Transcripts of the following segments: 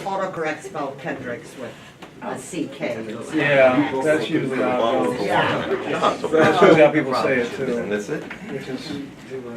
autocorrect spelled Kendricks with a CK. Yeah, that's usually how it goes. That's usually how people say it too. And that's it? Which is,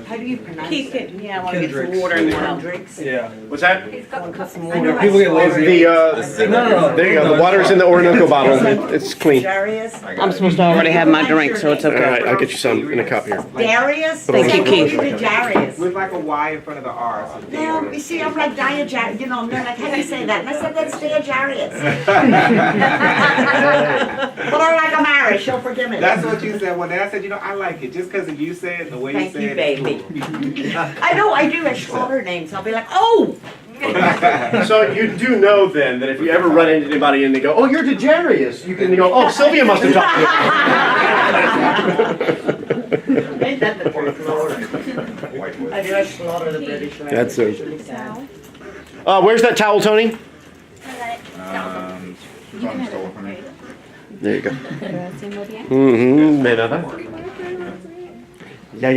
How do you pronounce Keith, it? yeah, I want to get some Kendricks. water in the house. Kendricks? yeah. What's that? I know People get lazy. This is it. No. There you go. The water's in the Orinoco bottle. It's clean. Darius? I'm supposed to already have my drink, so it's All okay. right, I'll get you some in a cup here. Darius? Thank you, Keith. Say Darius. With like a Y in front of the R. So No, you see, I'm like Diajarius, you know, and they're like, how do you say that? And I said, that's Diajarius. But I like Amara, she'll forgive me. that's what you said. Well, then I said, I like it just because you said it, the way Thank you you, said baby. it. I know, I do, I slaughter names, I'll be like, oh! So you do know then that if you ever run into anybody and they go, "Oh, you're DeJarius," you can go, "Oh, Sylvia must have talked to you." Ain't that the truth, Lord? I do, I slaughter the British. That's it. Really sad. Where's that towel, Tony? You can have it. There you go. Gracias, muy bien. Mm-hmm. Yeah.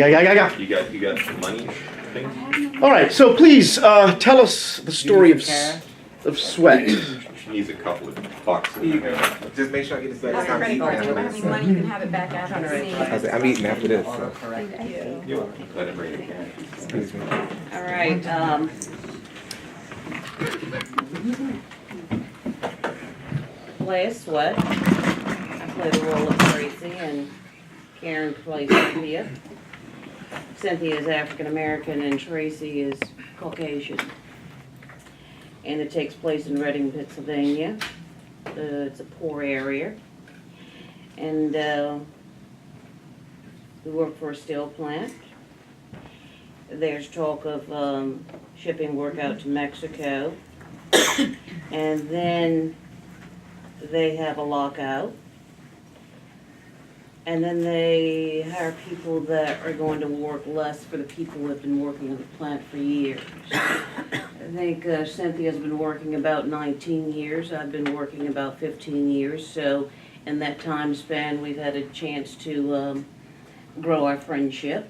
You got some money things? All right, so please tell us the story of Sweat. She needs a couple of bucks. Here you go. Just make sure I get this back. That's I'm already eating gone. You don't have after any money, you can have it back after the this. scene. I'm eating after this. So. Autocorrect. Let it bring it. Excuse me. All right, play a Sweat. I play the role of Tracy and Karen plays Cynthia. Cynthia is African American and Tracy is Caucasian. And it takes place in Reading, Pennsylvania. It's a poor area. And we work for a steel plant. There's talk of shipping work out to Mexico. And then they have a lockout. And then they hire people that are going to work less for the people who have been working in the plant for years. I think Cynthia's been working about 19 years. I've been working about 15 years. So in that time span, we've had a chance to grow our friendship.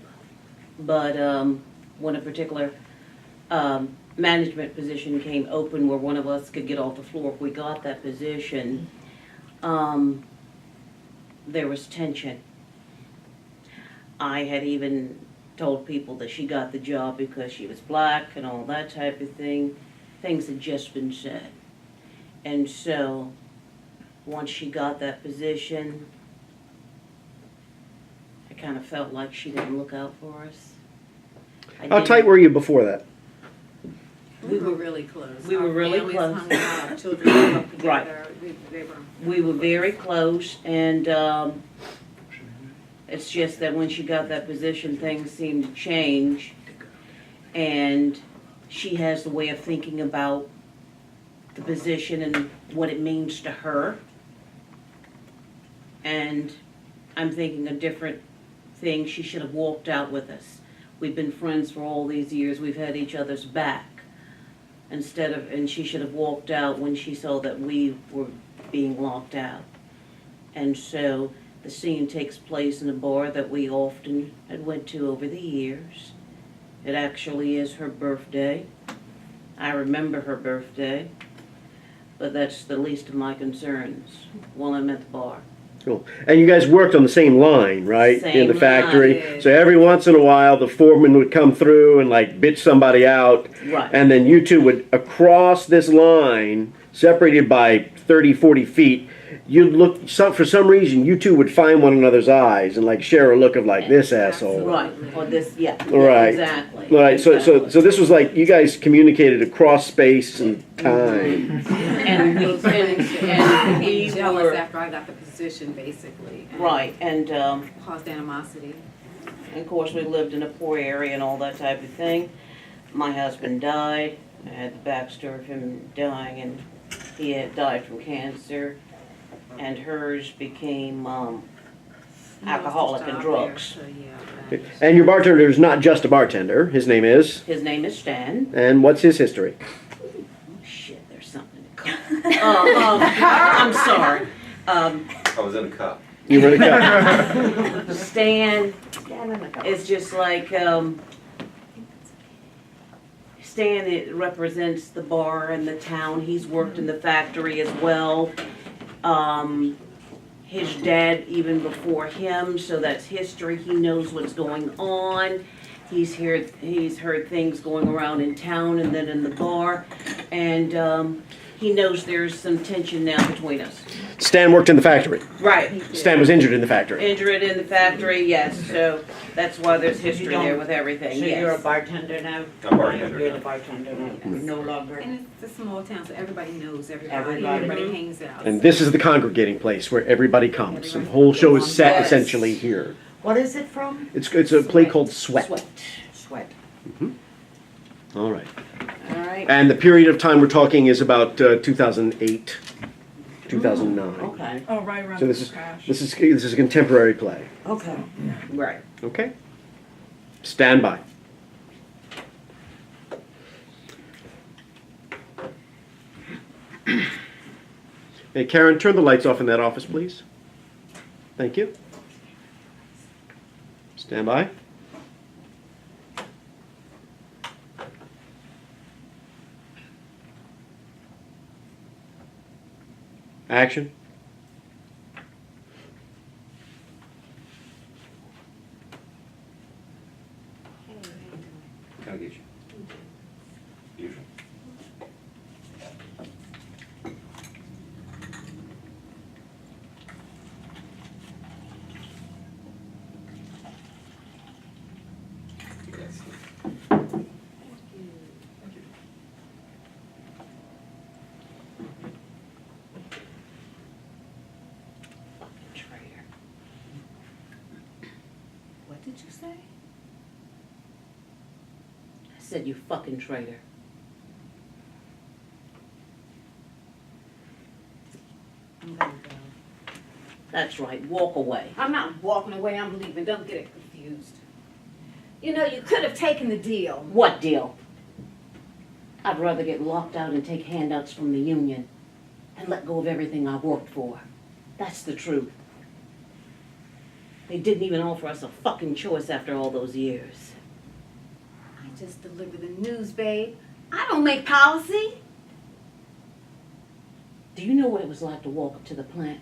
But when a particular management position came open where one of us could get off the floor, if we got that position, there was tension. I had even told people that she got the job because she was black and all that type of thing. Things had just been said. And so, once she got that position, I kind of felt like she didn't look out for us. How tight were you before that? We were really close. We were really close. Our families hung out, our children grew up Right. together. They were. We were very close, and it's just that when she got that position, things seemed to change. And she has the way of thinking about the position and what it means to her. And I'm thinking a different thing. She should have walked out with us. We've been friends for all these years. We've had each other's back. And she should have walked out when she saw that we were being locked out. And so the scene takes place in a bar that we often had went to over the years. It actually is her birthday. I remember her birthday, but that's the least of my concerns while I'm at the bar. Cool. And you guys worked on the same line, right? Same in the factory. line. So every once in a while, the foreman would come through and like bitch somebody out. Right. And then you two would, across this line, separated by 30, 40 feet, you'd look, for some reason, you two would find one another's eyes and like share a look of like, this asshole. Right, or this, yeah. Right. Exactly. Right, so Exactly. this was like, you guys communicated across space and time. And we, and we jealous were, after I got the position, basically. And right, and caused animosity. of course, we lived in a poor area and all that type of thing. My husband died. I had the backstory of him dying, and he had died from cancer. And hers became alcoholic and drugs. So, yeah, And your bartender is not just a bartender. His name is? His name is Stan. And what's his history? Oh, shit, there's something to come. I'm sorry. I was in a cup. You were the guy. Stan is just like, Stan, it represents the bar and the town. He's worked in the factory as well. His dad even before him, so that's history. He knows what's going on. He's heard things going around in town and then in the bar, and he knows there's some tension now between us. Stan worked in the factory. Right. Stan was injured in the factory. Injured in the factory, yes. So that's why there's history You don't- there with everything. So yes. you're a bartender now? I'm a bartender You're now. the bartender now, no longer. And it's a small town, so everybody knows everybody. Everybody. Everybody hangs out. And this is the congregating place where everybody comes. The whole show is set Yes. essentially here. What is it from? It's a play called Sweat. Sweat. All right. All right. And the period of time we're talking is about 2008, 2009. Okay, Oh, right around So the this is crash. this is a contemporary play. okay. Right. Okay. Stand by. Hey, Karen, turn the lights off in that office, please. Thank you. Stand by. Action. Can I get you? Usual. Yes. Traitor. What did you say? I said you fucking traitor. I'm gonna go. That's right. Walk away. I'm not walking away, I'm leaving, don't get it confused. You know, you could have taken the deal. What deal? I'd rather get locked out and take handouts from the union than let go of everything I worked for. That's the truth. They didn't even offer us a fucking choice after all those years. I just deliver the news, babe. I don't make policy. Do you know what it was like to walk up to the plant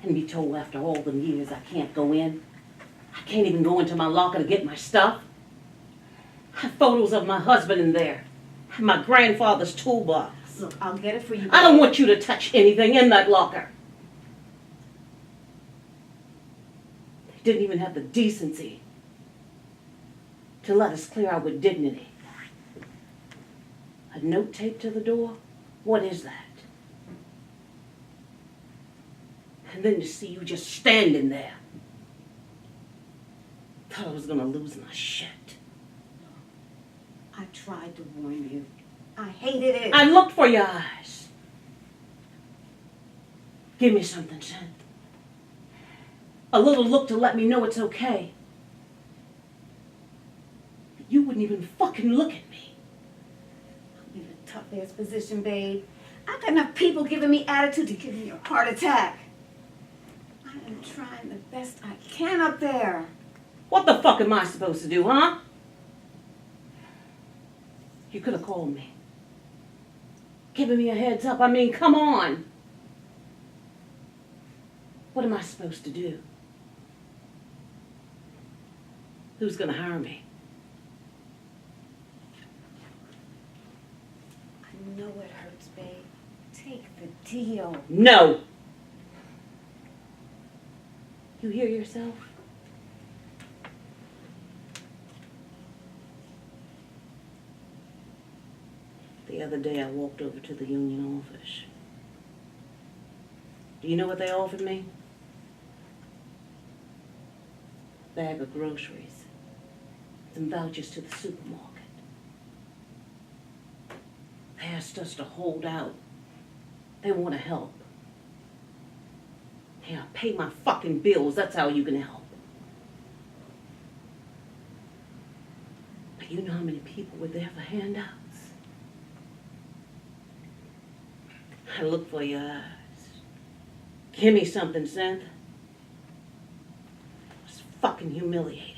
and be told after all them years I can't go in? I can't even go into my locker to get my stuff. I have photos of my husband in there. My grandfather's toolbox. Look, I'll get it for you. I don't want you to touch anything in that locker. They didn't even have the decency to let us clear out with dignity. A note taped to the door? What is that? And then to see you just standing there. Thought I was gonna lose my shit. I tried to warn you. I hated it. I looked for your eyes. Give me something, Seth. A little look to let me know it's okay. You wouldn't even fucking look at me. I'm in a tough ass position, babe. I've got enough people giving me attitude to give me a heart attack. I am trying the best I can up there. What the fuck am I supposed to do, huh? You could have called me. Giving me a heads up. I mean, come on. What am I supposed to do? Who's gonna hire me? I know it hurts, babe. Take the deal. No. You hear yourself? The other day I walked over to the union office. Do you know what they offered me? Bag of groceries. Some vouchers to the supermarket. They asked us to hold out. They want to help. Yeah, pay my fucking bills. That's how you can help. But you know how many people were there for handouts? I look for your eyes. Give me something, Seth. It was fucking humiliating.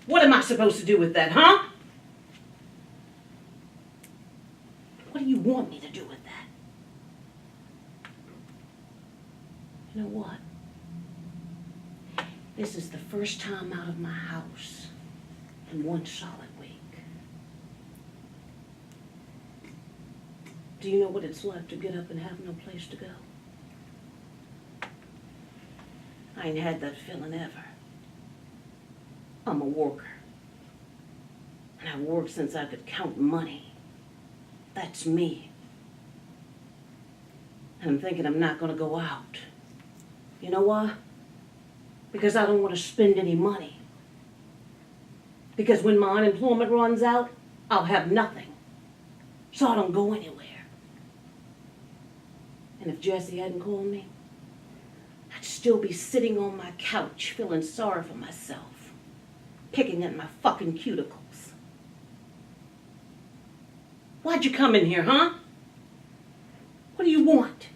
What am I supposed to do with that, huh? What do you want me to do with that? You know what? This is the first time out of my house in one solid week. Do you know what it's like to get up and have no place to go? I ain't had that feeling ever. I'm a worker. And I've worked since I could count money. That's me. And I'm thinking I'm not gonna go out. You know why? Because I don't want to spend any money. Because when my unemployment runs out, I'll have nothing. So I don't go anywhere. And if Jesse hadn't called me, I'd still be sitting on my couch feeling sorry for myself, picking at my fucking cuticles. Why'd you come in here, huh? What do you want?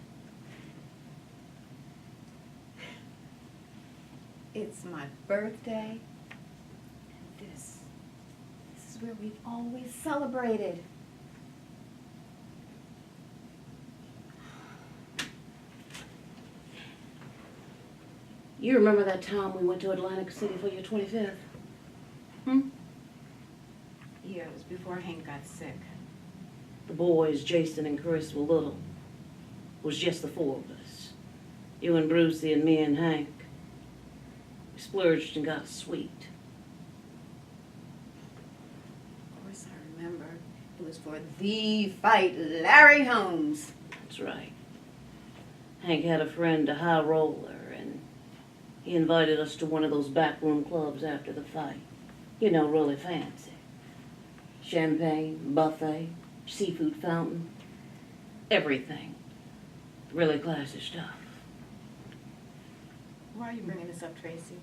It's my birthday. And this is where we've always celebrated. You remember that time we went to Atlantic City for your 25th? Yeah, it was before Hank got sick. The boys, Jason and Chris, were little. It was just the four of us. You and Brucey and me and Hank. We splurged and got a suite. Of course, I remember. It was for the fight, Larry Holmes. That's right. Hank had a friend, a high roller, and he invited us to one of those backroom clubs after the fight. You know, really fancy. Champagne, buffet, seafood fountain, everything. Really classy stuff. Why are you bringing this up, Tracy?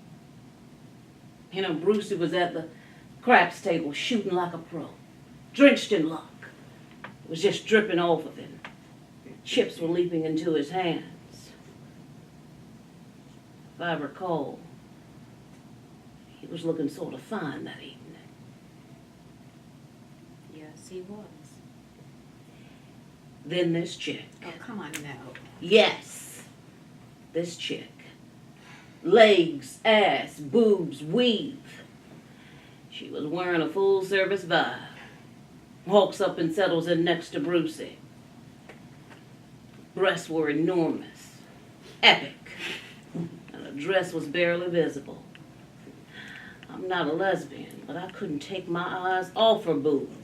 You know, Brucey was at the craps table shooting like a pro, drenched in luck. It was just dripping off of him. Chips were leaping into his hands. If I recall, he was looking sort of fine that evening. Yes, he was. Then this chick. Oh, come on now. Yes, this chick. Legs, ass, boobs, weave. She was wearing a full-service vibe. Walks up and settles in next to Brucey. Breasts were enormous, epic, and her dress was barely visible. I'm not a lesbian, but I couldn't take my eyes off her boobs.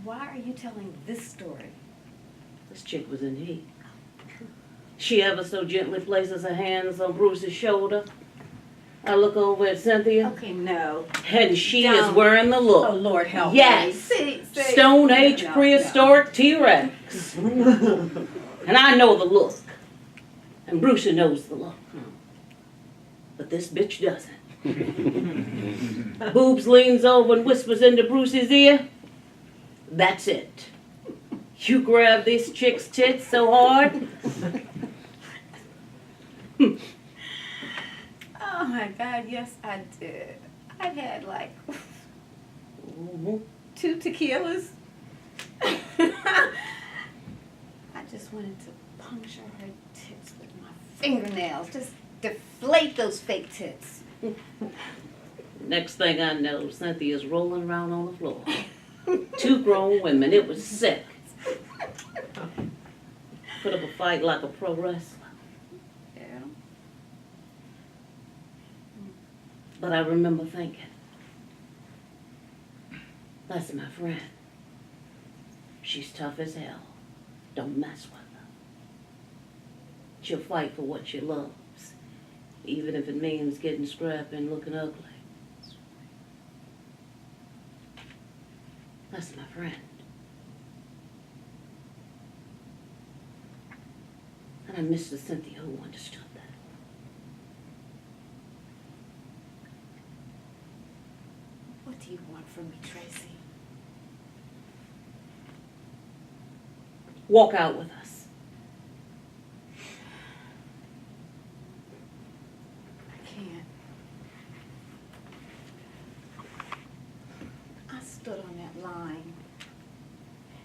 Why are you telling this story? This chick was in heat. She ever so gently places her hands on Bruce's shoulder. I look over at Cynthia, Okay, no. and she is Don't. wearing the look. Oh, Lord help Yes. me. See. Stone Age No, prehistoric T-Rex. And I know the look. And Brucey knows the look. But this bitch doesn't. Boobs leans over and whispers into Brucey's ear. That's it. You grab this chick's tits so hard. Oh my God, yes I did. I had like 2 tequilas. I just wanted to puncture her tits with my fingernails. Just deflate those fake tits. Next thing I know, Cynthia's rolling around on the floor. 2 grown women. It was sick. Put up a fight like a pro wrestler. Yeah. But I remember thinking, that's my friend. She's tough as hell. Don't mess with her. She'll fight for what she loves, even if it means getting scrappy and looking ugly. That's my friend. And I miss the Cynthia who understood that. What do you want from me, Tracy? Walk out with us. I can't. stood on that line.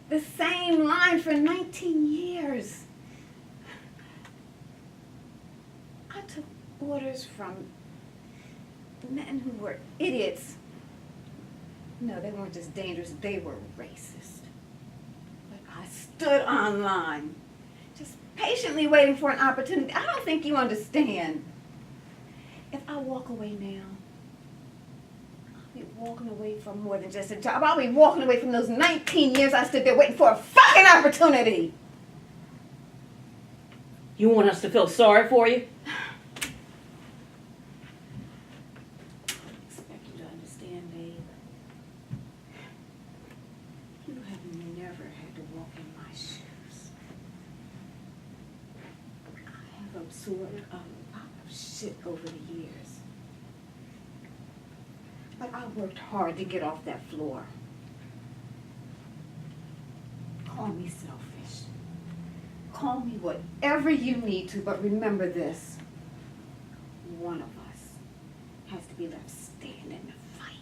The same line for 19 years. I took orders from men who were idiots. No, they weren't just dangerous, they were racist. But I stood on line, just patiently waiting for an opportunity. I don't think you understand. If I walk away now, I'll be walking away from more than just a job. I'll be walking away from those 19 years I stood there waiting for a fucking opportunity. You want us to feel sorry for you? Expect you to understand, babe. You have never had to walk in my shoes. I have absorbed a lot of shit over the years. But I worked hard to get off that floor. Call me selfish. Call me whatever you need to, but remember this. One of us has to be left standing to fight.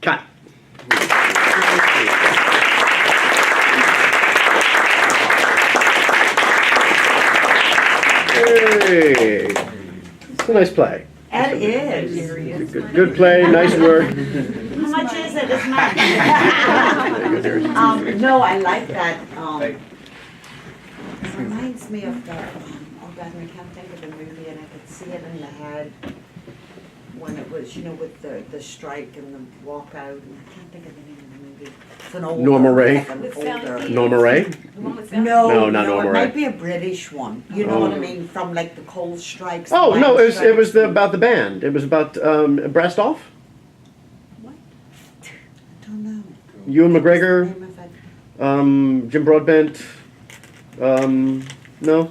Cut. Hey, it's a nice play. It is. Good play, nice work. How much is it? It's mine. No, I like that. It reminds me of the, oh God, I can't think of the movie, and I could see it in the head when it was, you know, with the strike and the walkout, and I can't think of the name of the movie. It's an older, Norma Ray? like an With Sally older. Field. Norma Ray? The one with Sally No, No, not no, Norma it Ray. might be a British one. You know Oh. what I mean? From like the coal strikes. the Oh, no, mine it was strikes. about the band. It was about Brastoff? I don't know. Ewan What's the McGregor? name of it? Jim Broadbent. No, I don't know.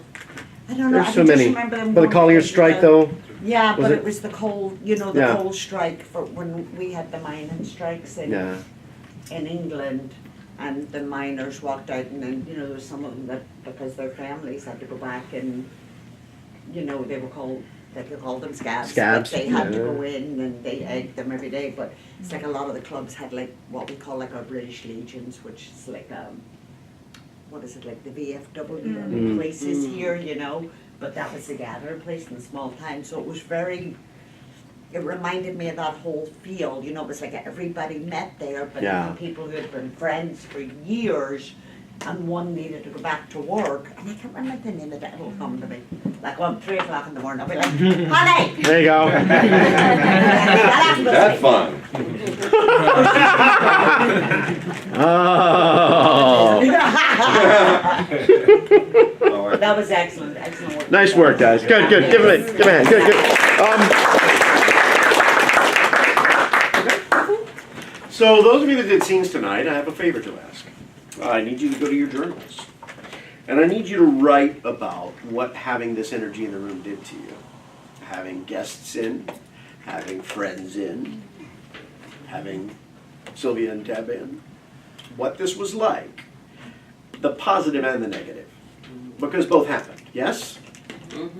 there's I so can just many. remember them But the going Collier to strike, the- though. Yeah, Was but it- it was the coal, you know, the Yeah. coal strike for when we had the mining strikes Yeah. in England, and the miners walked out, and then, you know, there was some of them that, because their families had to go back and, you know, they called them scabs. Scabs, But they had to yeah. go in and they egged them every day, but it's like a lot of the clubs had like what we call like our British Legions, which is like, what is it, like the VFW and Mm. places here, you know? But that was the gathering place in the small town, so it was very, it reminded me of that whole feel, you know, it was like everybody met there, but Yeah. even people who had been friends for years, and one needed to go back to work, and I can't remember the name of it, it'll come to me. Like, well, 3 o'clock in the morning, I'll be like, honey! There you go. That's fun. Oh. That was excellent, excellent work. Nice work, guys. Good, good. Give it a hand. Good, good. So those of you that did scenes tonight, I have a favor to ask. I need you to go to your journals. And I need you to write about what having this energy in the room did to you. Having guests in, having friends in, having Sylvia and Deb in. What this was like. The positive and the negative. Because both happened, yes?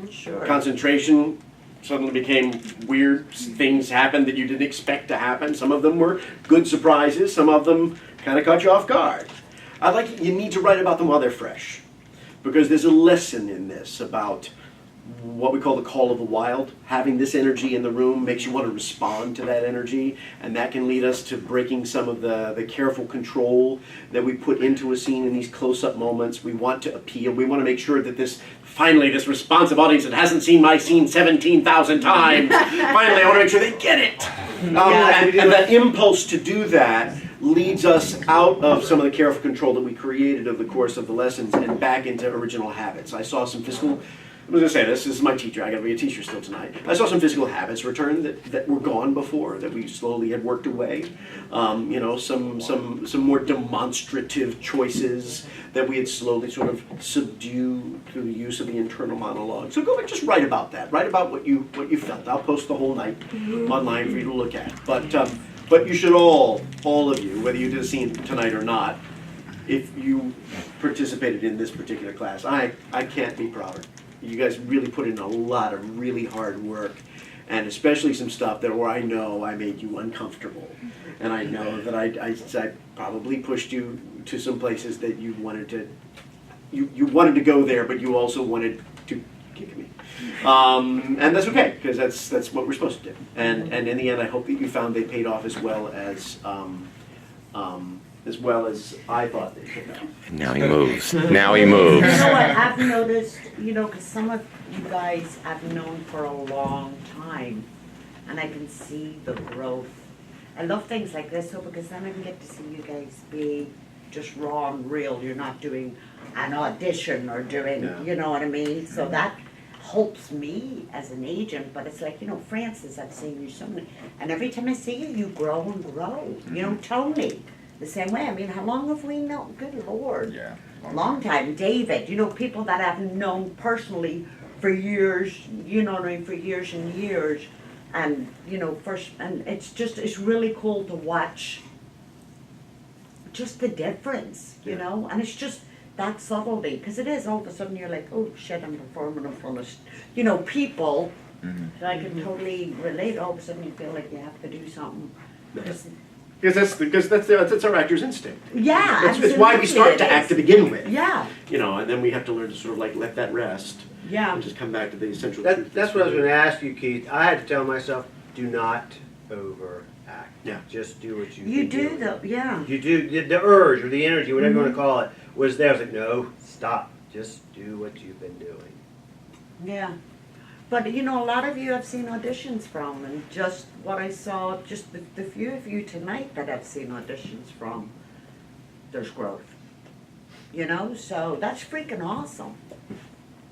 Sure. Concentration suddenly became weird. Things happened that you didn't expect to happen. Some of them were good surprises. Some of them kind of caught you off guard. You need to write about them while they're fresh. Because there's a lesson in this about what we call the call of the wild. Having this energy in the room makes you want to respond to that energy, and that can lead us to breaking some of the careful control that we put into a scene in these close-up moments. We want to appeal. We want to make sure that this responsive audience that hasn't seen my scene 17,000 times, finally I want to make sure they get it. And that impulse to do that leads us out of some of the careful control that we created over the course of the lessons and back into original habits. I saw some physical, I was going to say this is my teacher, I got to be a teacher still tonight. I saw some physical habits return that were gone before, that we slowly had worked away. Some more demonstrative choices that we had slowly sort of subdued through the use of the internal monologue. So go and just write about that. Write about what you felt. I'll post the whole night online for you to look at. But you should all of you, whether you did a scene tonight or not, if you participated in this particular class. I can't be prouder. You guys really put in a lot of really hard work, and especially some stuff that where I know I made you uncomfortable, and I know that I probably pushed you to some places that you wanted to. You wanted to go there, but you also wanted to kick me, and that's okay because that's what we're supposed to do. And in the end, I hope that you found they paid off as well as I thought they should have. Now he moves. Now he moves. You know what I've noticed, because some of you guys I've known for a long time, and I can see the growth. I love things like this, though, because then I can get to see you guys be just raw and real. You're not doing an audition or doing, Yeah. you know what I mean? So that helps me as an agent, but it's like, Francis, I've seen you so many, and every time I see you, you grow and grow. Tony, the same way. I mean, how long have we known? Good Lord. Yeah. Long time. David, people that I've known personally for years, for years and years. And, and it's really cool to watch just the difference, and it's just that subtlety, because it is all of a sudden you're like, oh shit, I'm performing in front of, people. So I can totally relate. All of a sudden you feel like you have to do something. Because that's our actor's instinct. Yeah, It's why we start to act to begin with. Yeah, And then we have to learn to sort of like let that rest yeah. and just come back to the essential truth. That's what I was going to ask you, Keith. I had to tell myself, do not overact. Yeah. Just do what You do though, yeah. You do, the urge or the energy, whatever you want to call it, was there. I was like, no, stop. Just do what you've been doing. Yeah. But, a lot of you I've seen auditions from, and just what I saw, just the few of you tonight that I've seen auditions from, there's growth. So that's freaking awesome.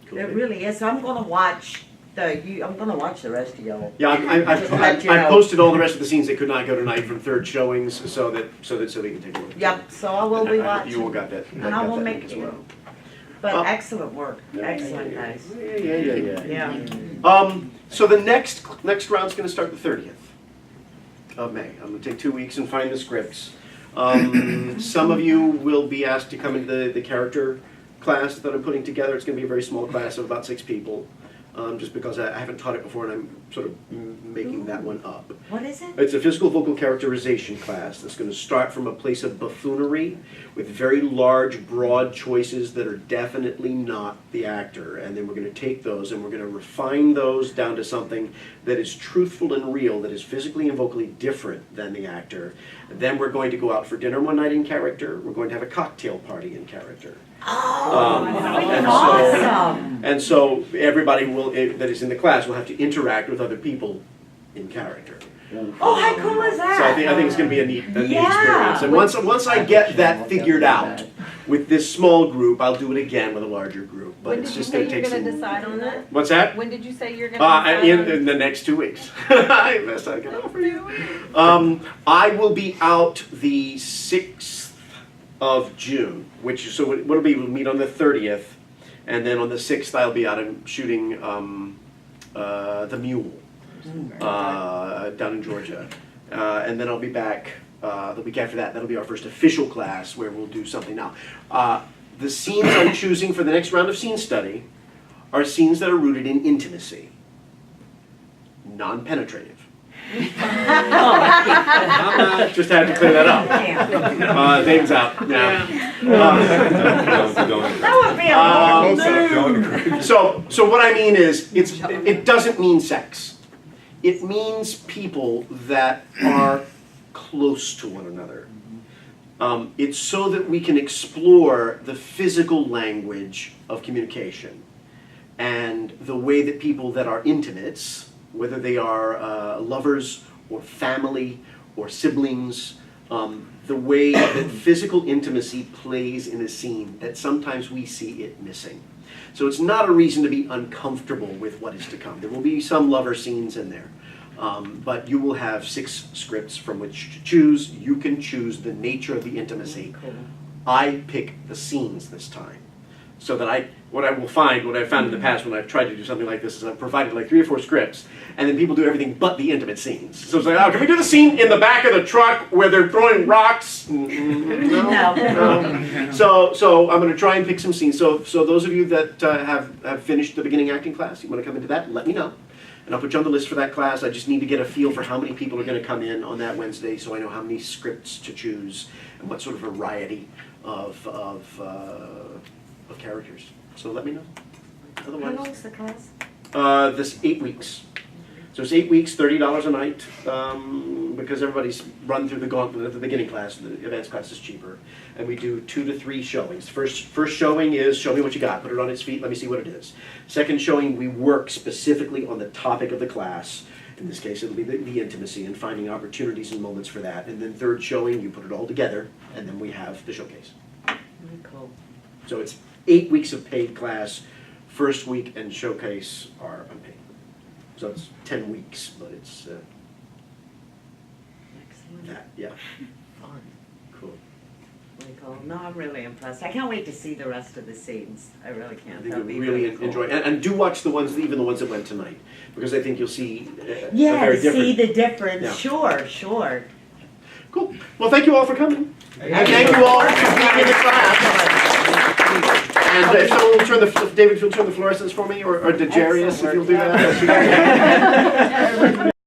Cool. It really is. So I'm gonna watch I'm gonna watch the rest of y'all. Yeah, Just let you I know. posted all the rest of the scenes that could not go tonight from third showings, so we can take a look. Yep, so I will be And I hope watching. you all got that. And I will make as you. well. But excellent work, excellent guys. Yeah. Yeah. So the next round's going to start the 30th of May. I'm going to take 2 weeks and find the scripts. Some of you will be asked to come into the character class that I'm putting together. It's going to be a very small class of about 6 people, just because I haven't taught it before and I'm sort of making that one up. What is it? It's a physical vocal characterization class that's going to start from a place of buffoonery with very large, broad choices that are definitely not the actor. And then we're going to take those and we're going to refine those down to something that is truthful and real, that is physically and vocally different than the actor. And then we're going to go out for dinner one night in character. We're going to have a cocktail party in character. Oh, and freaking awesome. And so everybody that is in the class will have to interact with other people in character. Oh, how cool is that? So I think it's going to be a neat Yeah. experience. And once I get that figured out with this small group, I'll do it again with a larger group. But When it's did you just say going to you're take gonna some. decide on that? What's that? When did you say you're gonna decide on In the next 2 weeks. I best I can offer you. I will be out the 6th of June, what'll be, we'll meet on the 30th, and then on the 6th I'll be out and shooting The Mule down in Georgia. And then I'll be back the week after that. That'll be our first official class where we'll do something. Now, the scenes I'm choosing for the next round of scene study are scenes that are rooted in intimacy, non-penetrative. Just had to clear that up. Dave's out now. That would be a long So what I mean is, it doesn't mean sex. It means people that are close to one another. It's so that we can explore the physical language of communication and the way that people that are intimates, whether they are lovers or family or siblings, the way that physical intimacy plays in a scene that sometimes we see it missing. So it's not a reason to be uncomfortable with what is to come. There will be some lover scenes in there. But you will have 6 scripts from which to choose. You can choose the nature of the intimacy. I pick the scenes this time. So that what I've found in the past when I've tried to do something like this is I've provided like 3 or 4 scripts, and then people do everything but the intimate scenes. So it's like, oh, can we do the scene in the back of the truck where they're throwing rocks? No. So I'm going to try and pick some scenes. So those of you that have finished the beginning acting class, you want to come into that, let me know. And I'll put you on the list for that class. I just need to get a feel for how many people are going to come in on that Wednesday so I know how many scripts to choose and what sort of variety of characters. So let me know. How Otherwise, long's the class? this 8 weeks. So it's 8 weeks, $30 a night, because everybody's run through the gauntlet at the beginning class. The advanced class is cheaper, and we do 2 to 3 showings. First showing is show me what you got, put it on its feet, let me see what it is. Second showing, we work specifically on the topic of the class. In this case, it'll be the intimacy and finding opportunities and moments for that. And then third showing, you put it all together, and then we have the showcase. Very cool. So it's 8 weeks of paid class. First week and showcase are unpaid. So it's 10 weeks, but it's Excellent. that, yeah. Fun. Cool. Very cool. No, I'm really impressed. I can't wait to see the rest of the scenes. I really I can't. think That'll you'll be really cool. enjoy it. And do watch the ones, even the ones that went tonight, because I think you'll see a Yeah, very to different. see the difference. Yeah. Sure. Cool. Well, thank you all for coming. And thank you all for being in the class. And if someone will turn if David, if you'll turn the fluorescents for me, or Dejarius, if you'll do that.